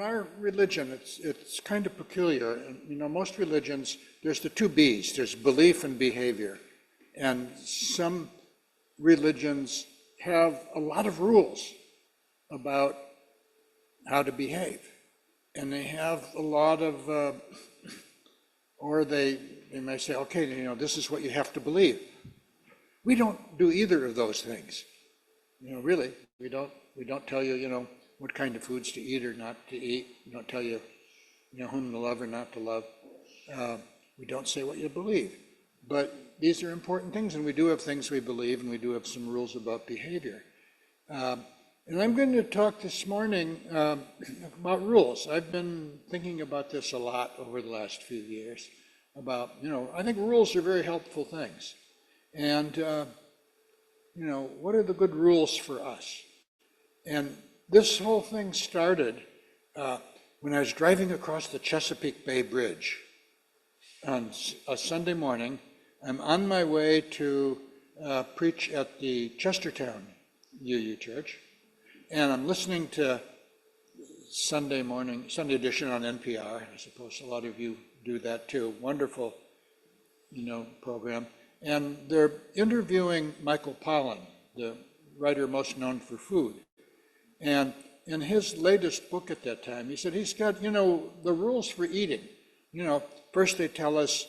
in our religion, it's kind of peculiar. Most religions, there's the two B's. There's belief and behavior. And some religions have a lot of rules about how to behave. And they have a lot of, or they may say, okay, this is what you have to believe. We don't do either of those things. Really, we don't tell you, what kind of foods to eat or not to eat. We don't tell you, whom to love or not to love. We don't say what you believe. But these are important things, and we do have things we believe, and we do have some rules about behavior. And I'm going to talk this morning about rules. I've been thinking about this a lot over the last few years about, I think rules are very helpful things. And, what are the good rules for us? And this whole thing started when I was driving across the Chesapeake Bay Bridge on a Sunday morning. I'm on my way to preach at the Chestertown UU Church, and I'm listening to Sunday edition on NPR. I suppose a lot of you do that too. Wonderful, program. And they're interviewing Michael Pollan, the writer most known for food. And in his latest book at that time, he said he's got, the rules for eating. First they tell us,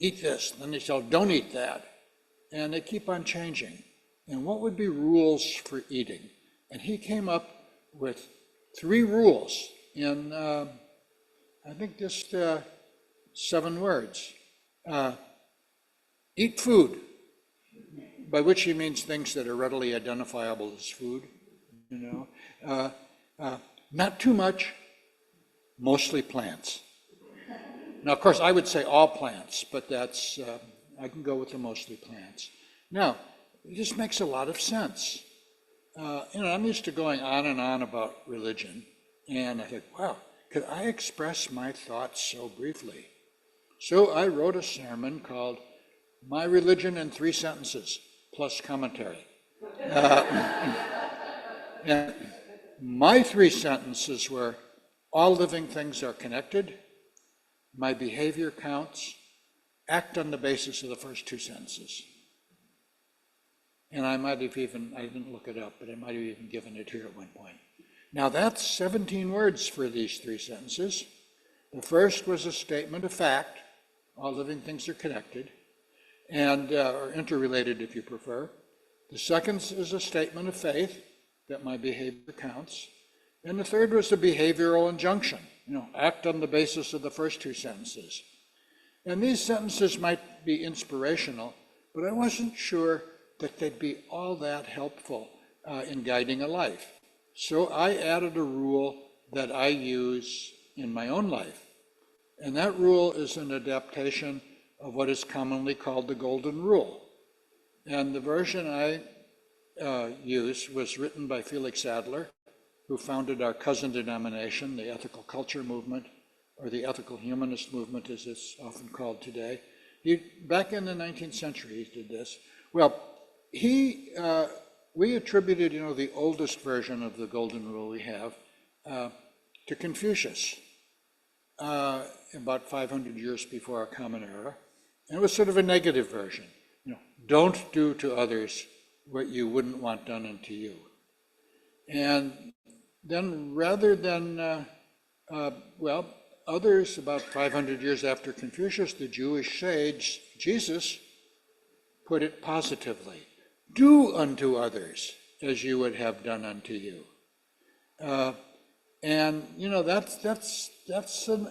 eat this, then they tell, don't eat that. And they keep on changing. And what would be rules for eating? And he came up with 3 rules in, I think just 7 words. Eat food, by which he means things that are readily identifiable as food, not too much, mostly plants. Now, of course, I would say all plants, but that's, I can go with the mostly plants. Now, it just makes a lot of sense. I'm used to going on and on about religion, and I thought, wow, could I express my thoughts so briefly? So I wrote a sermon called My Religion in 3 Sentences, plus commentary. And my 3 sentences were, all living things are connected, my behavior counts, act on the basis of the first 2 sentences. And I didn't look it up, but I might have even given it here at one point. Now that's 17 words for these 3 sentences. The first was a statement of fact, all living things are connected, and or interrelated if you prefer. The second is a statement of faith, that my behavior counts. And the third was a behavioral injunction, act on the basis of the first 2 sentences. And these sentences might be inspirational, but I wasn't sure that they'd be all that helpful in guiding a life. So I added a rule that I use in my own life. And that rule is an adaptation of what is commonly called the Golden Rule. And the version I use was written by Felix Adler, who founded our cousin denomination, the Ethical Culture Movement, or the Ethical Humanist Movement, as it's often called today. Back in the 19th century, he did this. Well, we attributed, the oldest version of the Golden Rule we have to Confucius, about 500 years before our Common Era. And it was sort of a negative version. Don't do to others what you wouldn't want done unto you. And then rather than, others, about 500 years after Confucius, the Jewish sage, Jesus, put it positively. Do unto others as you would have done unto you. And, that's an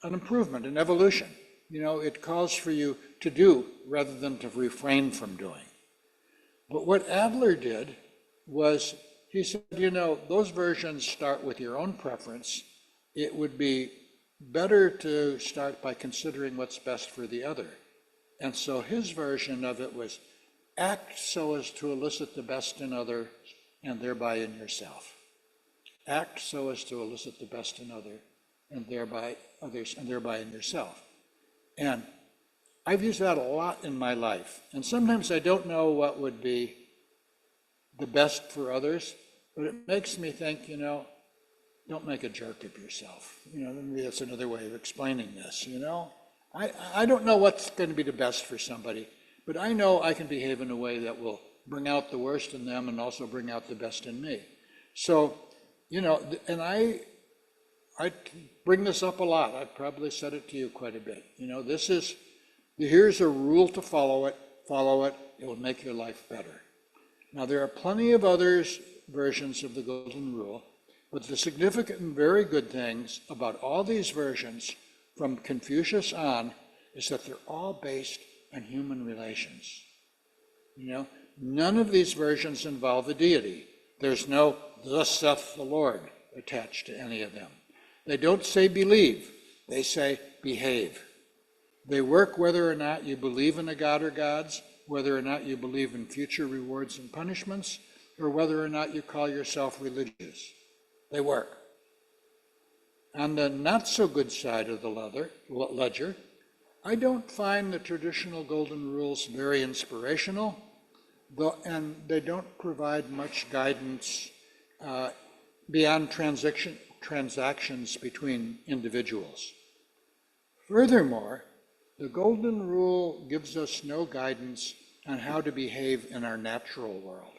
improvement, an evolution. It calls for you to do rather than to refrain from doing. But what Adler did was, he said, those versions start with your own preference. It would be better to start by considering what's best for the other. And so his version of it was, act so as to elicit the best in others and thereby in yourself. Act so as to elicit the best in others and thereby in yourself. And I've used that a lot in my life. And sometimes I don't know what would be the best for others, but it makes me think, don't make a jerk of yourself. Maybe that's another way of explaining this, I don't know what's going to be the best for somebody, but I know I can behave in a way that will bring out the worst in them and also bring out the best in me. So, and I bring this up a lot. I've probably said it to you quite a bit. Here's a rule to follow it, it will make your life better. Now, there are plenty of other versions of the Golden Rule, but the significant and very good things about all these versions from Confucius on is that they're all based on human relations. None of these versions involve a deity. There's no "thus saith the Lord" attached to any of them. They don't say believe, they say behave. They work whether or not you believe in a god or gods, whether or not you believe in future rewards and punishments, or whether or not you call yourself religious. They work. On the not so good side of the ledger, I don't find the traditional golden rules very inspirational, and they don't provide much guidance beyond transactions between individuals. Furthermore, the Golden Rule gives us no guidance on how to behave in our natural world.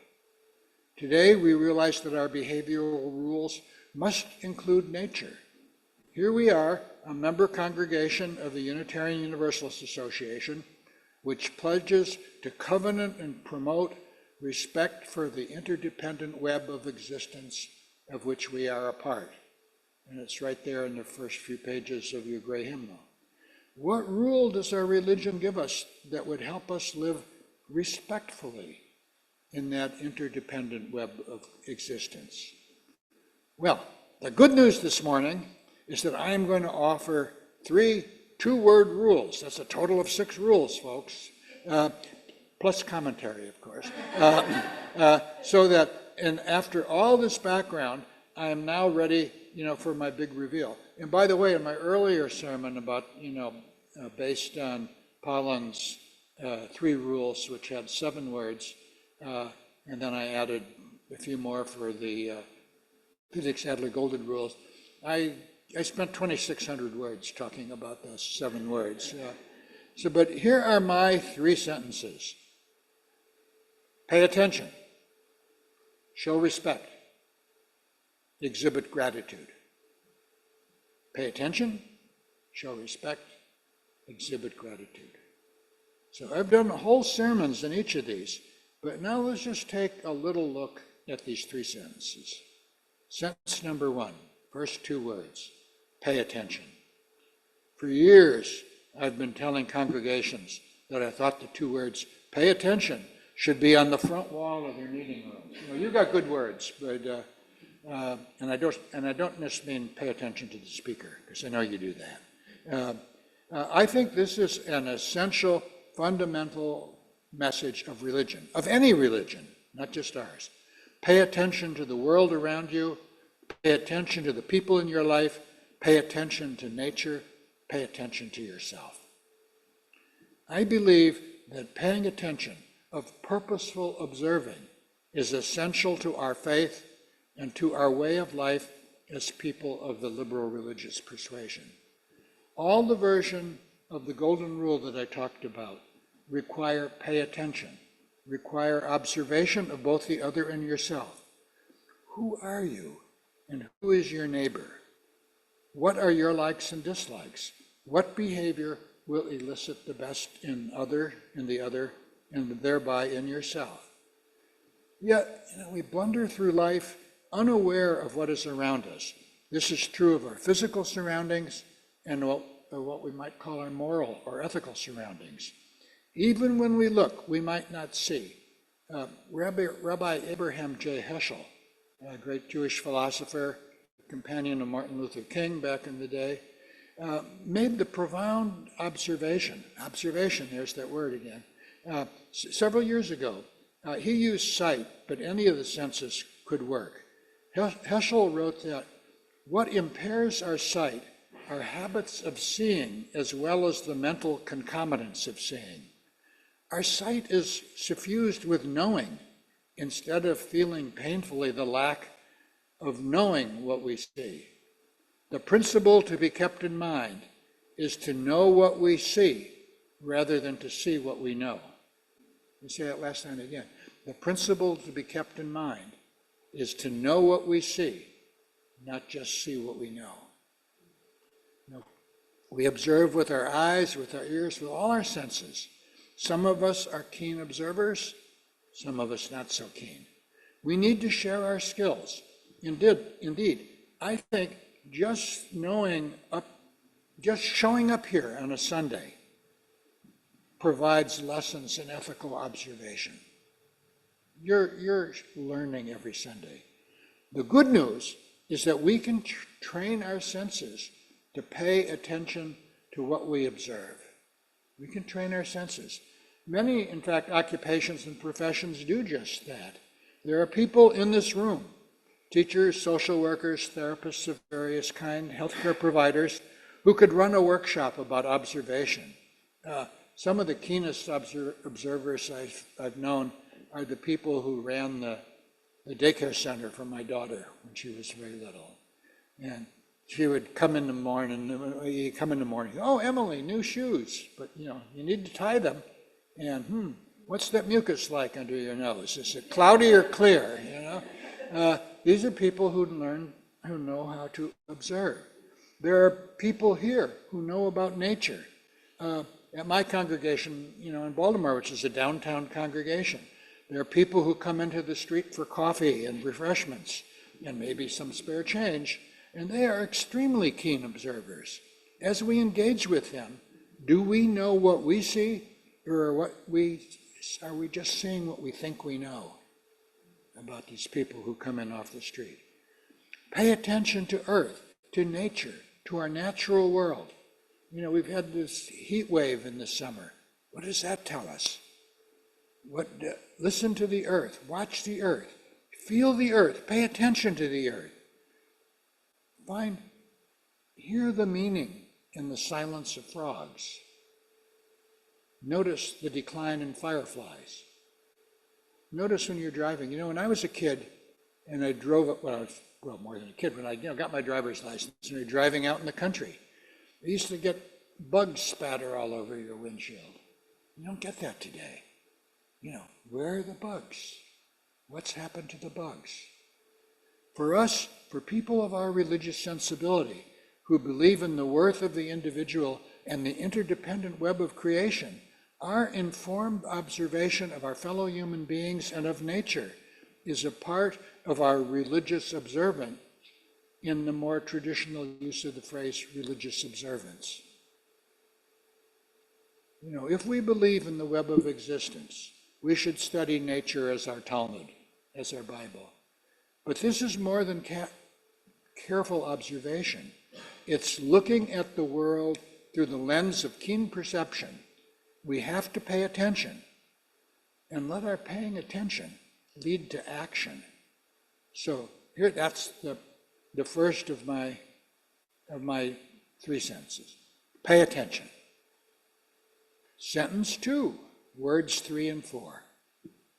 Today, we realize that our behavioral rules must include nature. Here we are, a member congregation of the Unitarian Universalist Association, which pledges to covenant and promote respect for the interdependent web of existence of which we are a part. And it's right there in the first few pages of your gray hymnal. What rule does our religion give us that would help us live respectfully in that interdependent web of existence? Well, the good news this morning is that I am going to offer 3 two-word rules. That's a total of 6 rules, folks, plus commentary, of course. So that, and after all this background, I am now ready, for my big reveal. And by the way, in my earlier sermon about, based on Paulin's 3 rules, which had 7 words, and then I added a few more for the Felix Adler Golden Rules, I spent 2,600 words talking about those 7 words. But here are my 3 sentences. Pay attention. Show respect. Exhibit gratitude. Pay attention. Show respect. Exhibit gratitude. So I've done whole sermons in each of these, but now let's just take a little look at these 3 sentences. Sentence number 1, first 2 words. Pay attention. For years, I've been telling congregations that I thought the 2 words, pay attention, should be on the front wall of your meeting room. You've got good words, but and I don't just mean pay attention to the speaker, because I know you do that. I think this is an essential, fundamental message of religion, of any religion, not just ours. Pay attention to the world around you. Pay attention to the people in your life. Pay attention to nature. Pay attention to yourself. I believe that paying attention, of purposeful observing, is essential to our faith and to our way of life as people of the liberal religious persuasion. All the version of the Golden Rule that I talked about require pay attention, require observation of both the other and yourself. Who are you and who is your neighbor? What are your likes and dislikes? What behavior will elicit the best in the other, and thereby in yourself? Yet, we blunder through life unaware of what is around us. This is true of our physical surroundings and what we might call our moral or ethical surroundings. Even when we look, we might not see. Rabbi Abraham J. Heschel, a great Jewish philosopher, companion of Martin Luther King back in the day, made the profound observation, there's that word again, several years ago. He used sight, but any of the senses could work. Heschel wrote that what impairs our sight are habits of seeing as well as the mental concomitants of seeing. Our sight is suffused with knowing instead of feeling painfully the lack of knowing what we see. The principle to be kept in mind is to know what we see rather than to see what we know. Let me say that last time again. The principle to be kept in mind is to know what we see, not just see what we know. We observe with our eyes, with our ears, with all our senses. Some of us are keen observers, some of us not so keen. We need to share our skills. Indeed, I think just showing up here on a Sunday provides lessons in ethical observation. You're learning every Sunday. The good news is that we can train our senses to pay attention to what we observe. We can train our senses. Many, in fact, occupations and professions do just that. There are people in this room, teachers, social workers, therapists of various kinds, healthcare providers, who could run a workshop about observation. Some of the keenest observers I've known are the people who ran the daycare center for my daughter when she was very little. And she would come in the morning, oh, Emily, new shoes, but you need to tie them. And what's that mucus like under your nose? Is it cloudy or clear? These are people who know how to observe. There are people here who know about nature. At my congregation, in Baltimore, which is a downtown congregation, there are people who come into the street for coffee and refreshments and maybe some spare change, and they are extremely keen observers. As we engage with them, do we know what we see, or are we just seeing what we think we know about these people who come in off the street? Pay attention to Earth, to nature, to our natural world. We've had this heat wave in the summer. What does that tell us? Listen to the Earth, watch the Earth, feel the Earth, pay attention to the Earth. Hear the meaning in the silence of frogs. Notice the decline in fireflies. Notice when you're driving. When I was a kid and I drove, more than a kid, when I got my driver's license and you're driving out in the country, I used to get bugs spatter all over your windshield. You don't get that today. Where are the bugs? What's happened to the bugs? For us, for people of our religious sensibility, who believe in the worth of the individual and the interdependent web of creation, our informed observation of our fellow human beings and of nature is a part of our religious observance in the more traditional use of the phrase religious observance. If we believe in the web of existence, we should study nature as our Talmud, as our Bible. But this is more than careful observation. It's looking at the world through the lens of keen perception. We have to pay attention, and let our paying attention lead to action. So here, that's the first of my three sentences. Pay attention. Sentence 2, words 3 and 4.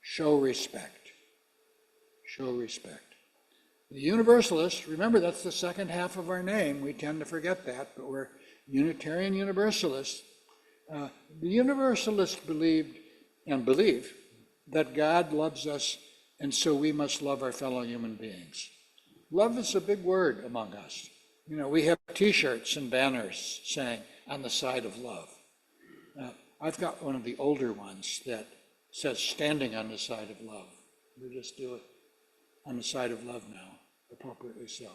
Show respect. Show respect. The Universalists, remember that's the second half of our name. We tend to forget that, but we're Unitarian Universalists. The Universalists believe that God loves us, and so we must love our fellow human beings. Love is a big word among us. We have t-shirts and banners saying, on the side of love. I've got one of the older ones that says, standing on the side of love. We just do it on the side of love now, appropriately so.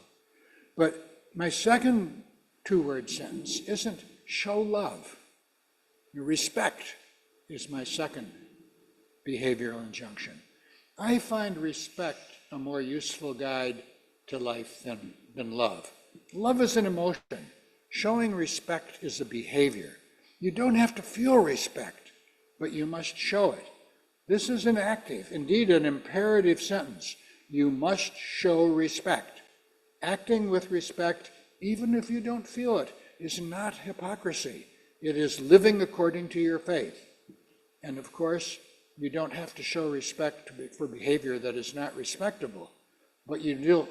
But my second two-word sentence isn't show love. Respect is my second behavioral injunction. I find respect a more useful guide to life than love. Love is an emotion. Showing respect is a behavior. You don't have to feel respect, but you must show it. This is an active, indeed an imperative sentence. You must show respect. Acting with respect, even if you don't feel it, is not hypocrisy. It is living according to your faith. And of course, you don't have to show respect for behavior that is not respectable, but you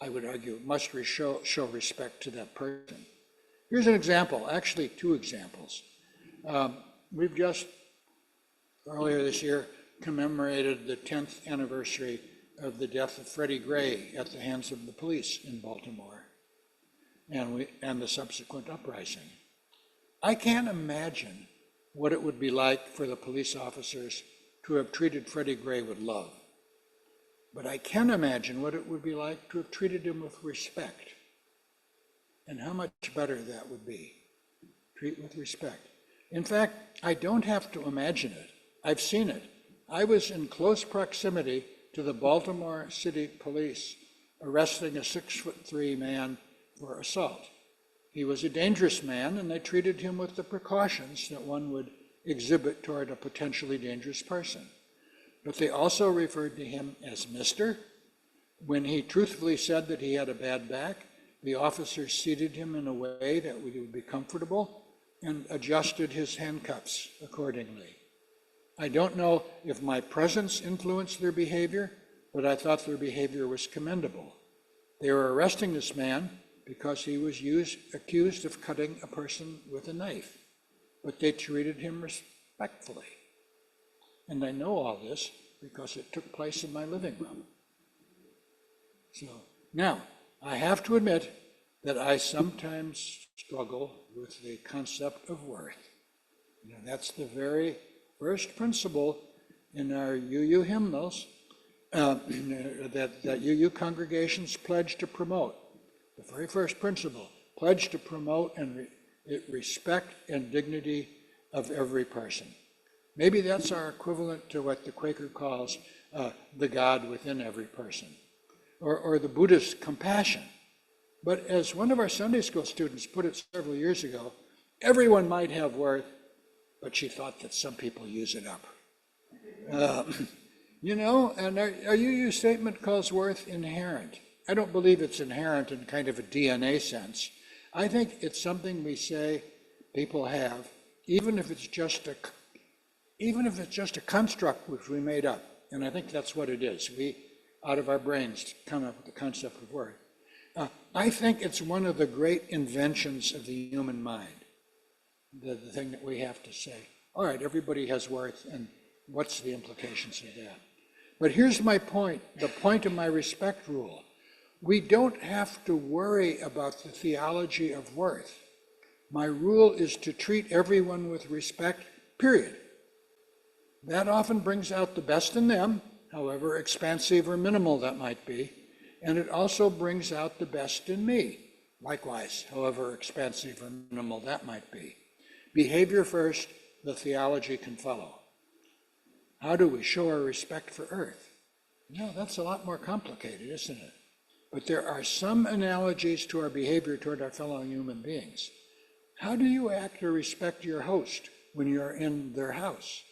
I would argue, must show respect to that person. Here's an example, actually two examples. We've just, earlier this year, commemorated the 10th anniversary of the death of Freddie Gray at the hands of the police in Baltimore, and the subsequent uprising. I can't imagine what it would be like for the police officers to have treated Freddie Gray with love. But I can imagine what it would be like to have treated him with respect, and how much better that would be. Treat with respect. In fact, I don't have to imagine it. I've seen it. I was in close proximity to the Baltimore City Police arresting a 6'3" man for assault. He was a dangerous man, and they treated him with the precautions that one would exhibit toward a potentially dangerous person. But they also referred to him as Mr. When he truthfully said that he had a bad back, the officer seated him in a way that would be comfortable and adjusted his handcuffs accordingly. I don't know if my presence influenced their behavior, but I thought their behavior was commendable. They were arresting this man because he was accused of cutting a person with a knife, but they treated him respectfully. And I know all this because it took place in my living room. So now, I have to admit that I sometimes struggle with the concept of worth. That's the very first principle in our UU hymnals that UU congregations pledge to promote. The very first principle, pledge to promote and respect and dignity of every person. Maybe that's our equivalent to what the Quaker calls the God within every person, or the Buddhist compassion. But as one of our Sunday school students put it several years ago, everyone might have worth, but she thought that some people use it up. And our UU statement calls worth inherent. I don't believe it's inherent in kind of a DNA sense. I think it's something we say people have, even if it's just a construct which we made up. And I think that's what it is. We, out of our brains, come up with the concept of worth. I think it's one of the great inventions of the human mind. The thing that we have to say, all right, everybody has worth, and what's the implications of that? But here's my point, the point of my respect rule. We don't have to worry about the theology of worth. My rule is to treat everyone with respect, period. That often brings out the best in them, however expansive or minimal that might be, and it also brings out the best in me, likewise, however expansive or minimal that might be. Behavior first, the theology can follow. How do we show our respect for Earth? That's a lot more complicated, isn't it? But there are some analogies to our behavior toward our fellow human beings. How do you act or respect your host when you're in their house?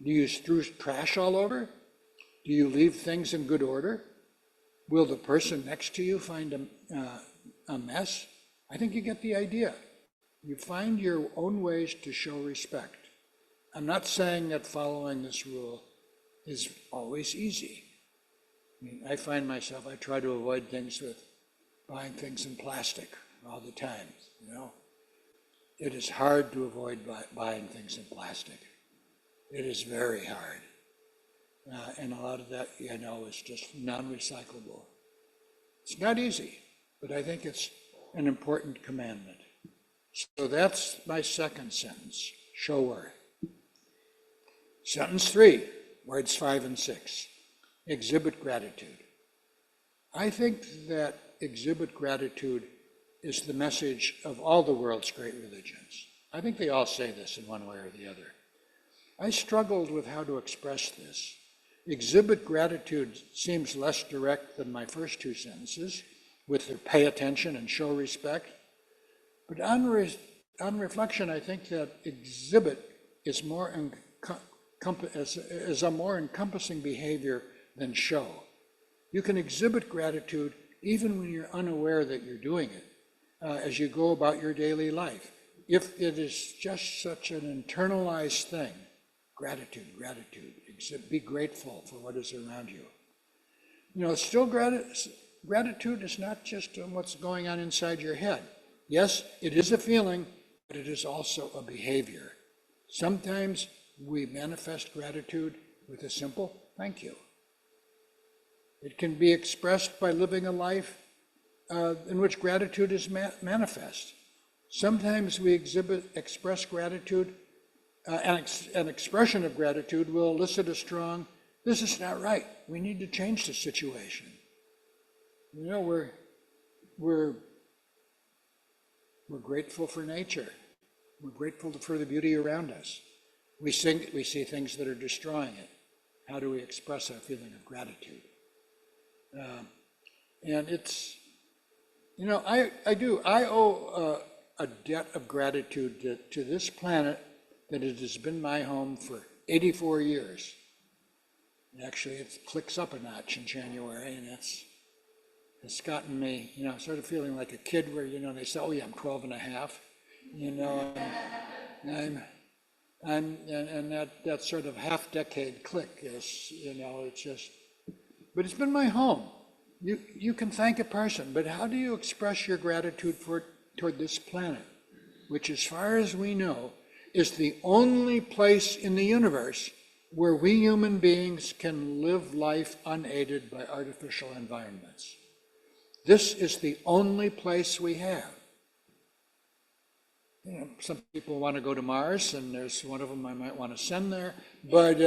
Do you strew trash all over? Do you leave things in good order? Will the person next to you find a mess? I think you get the idea. You find your own ways to show respect. I'm not saying that following this rule is always easy. I find myself, I try to avoid things with buying things in plastic all the time, It is hard to avoid buying things in plastic. It is very hard. And a lot of that, is just non-recyclable. It's not easy, but I think it's an important commandment. So that's my second sentence, show worth. Sentence 3, words 5 and 6, exhibit gratitude. I think that exhibit gratitude is the message of all the world's great religions. I think they all say this in one way or the other. I struggled with how to express this. Exhibit gratitude seems less direct than my first two sentences, with the pay attention and show respect. But on reflection, I think that exhibit is a more encompassing behavior than show. You can exhibit gratitude even when you're unaware that you're doing it, as you go about your daily life. If it is just such an internalized thing, gratitude, be grateful for what is around you. gratitude is not just what's going on inside your head. Yes, it is a feeling, but it is also a behavior. Sometimes we manifest gratitude with a simple thank you. It can be expressed by living a life in which gratitude is manifest. Sometimes we express gratitude, an expression of gratitude will elicit a strong, this is not right, we need to change the situation. You know, we're grateful for nature. We're grateful for the beauty around us. We see things that are destroying it. How do we express our feeling of gratitude? And it's, you know, I owe a debt of gratitude to this planet that it has been my home for 84 years. Actually, it clicks up a notch in January, and it's gotten me, you know, sort of feeling like a kid where, you know, they say, oh yeah, I'm 12 and a half, you know, and that sort of half-decade click is, you know, it's just, but it's been my home. You can thank a person, but how do you express your gratitude toward this planet, which as far as we know, is the only place in the universe where we human beings can live life unaided by artificial environments. This is the only place we have. You know, some people want to go to Mars, and there's one of them I might want to send there. But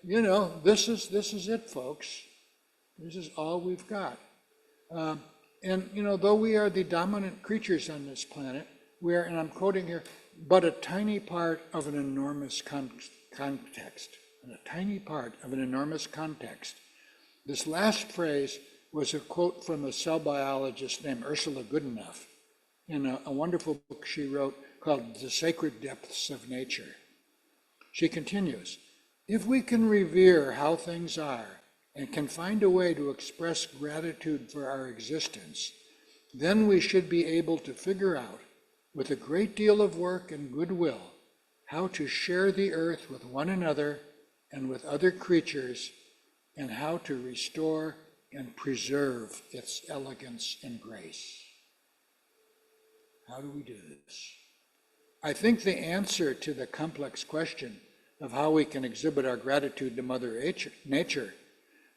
you know, this is it, folks. This is all we've got. And you know, though we are the dominant creatures on this planet, we are, and I'm quoting here, but a tiny part of an enormous context. A tiny part of an enormous context. This last phrase was a quote from a cell biologist named Ursula Goodenough in a wonderful book she wrote called The Sacred Depths of Nature. She continues, if we can revere how things are and can find a way to express gratitude for our existence, then we should be able to figure out, with a great deal of work and goodwill, how to share the earth with one another and with other creatures, and how to restore and preserve its elegance and grace. How do we do this? I think the answer to the complex question of how we can exhibit our gratitude to Mother Nature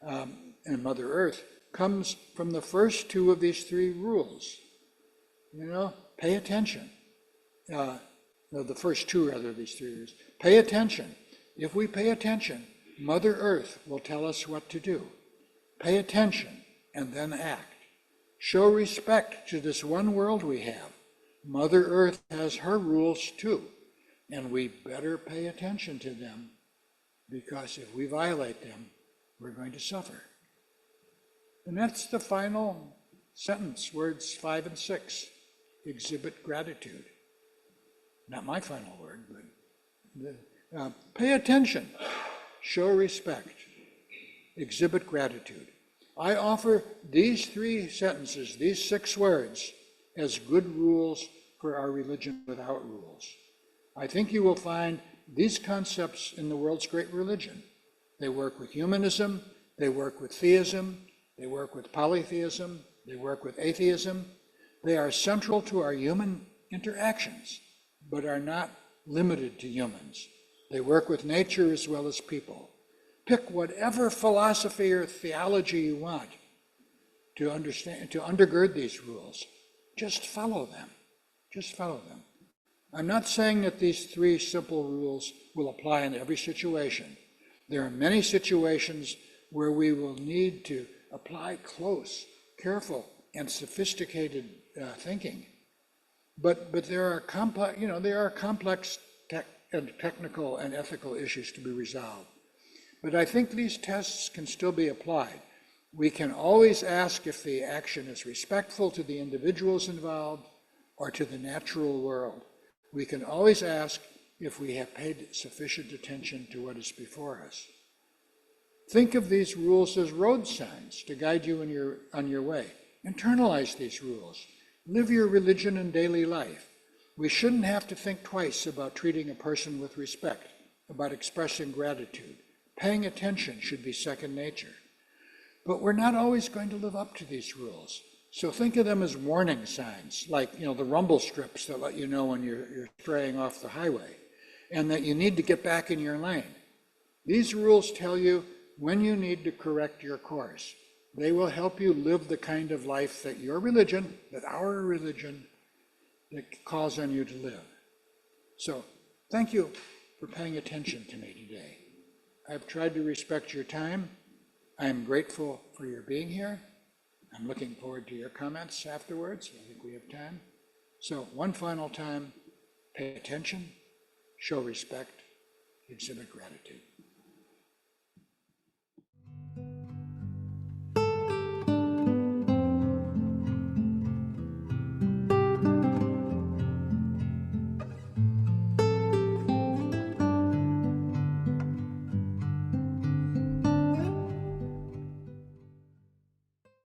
and Mother Earth comes from the first two of these three rules. You know, pay attention. No, the first two rather, these three rules. Pay attention. If we pay attention, Mother Earth will tell us what to do. Pay attention and then act. Show respect to this one world we have. Mother Earth has her rules too, and we better pay attention to them, because if we violate them, we're going to suffer. And that's the final sentence, words 5 and 6. Exhibit gratitude. Not my final word, but pay attention. Show respect. Exhibit gratitude. I offer these 3 sentences, these 6 words, as good rules for our religion without rules. I think you will find these concepts in the world's great religion. They work with humanism, they work with theism, they work with polytheism, they work with atheism. They are central to our human interactions, but are not limited to humans. They work with nature as well as people. Pick whatever philosophy or theology you want to understand, to undergird these rules. Just follow them. Just follow them. I'm not saying that these 3 simple rules will apply in every situation. There are many situations where we will need to apply close, careful, and sophisticated thinking. But there are complex technical and ethical issues to be resolved. But I think these tests can still be applied. We can always ask if the action is respectful to the individuals involved or to the natural world. We can always ask if we have paid sufficient attention to what is before us. Think of these rules as road signs to guide you on your way. Internalize these rules. Live your religion in daily life. We shouldn't have to think twice about treating a person with respect, about expressing gratitude. Paying attention should be second nature. But we're not always going to live up to these rules. So think of them as warning signs, like, the rumble strips that let you know when you're straying off the highway and that you need to get back in your lane. These rules tell you when you need to correct your course. They will help you live the kind of life that your religion, that our religion, that calls on you to live. So thank you for paying attention to me today. I've tried to respect your time. I am grateful for your being here. I'm looking forward to your comments afterwards. I think we have time. So one final time, pay attention, show respect, exhibit gratitude.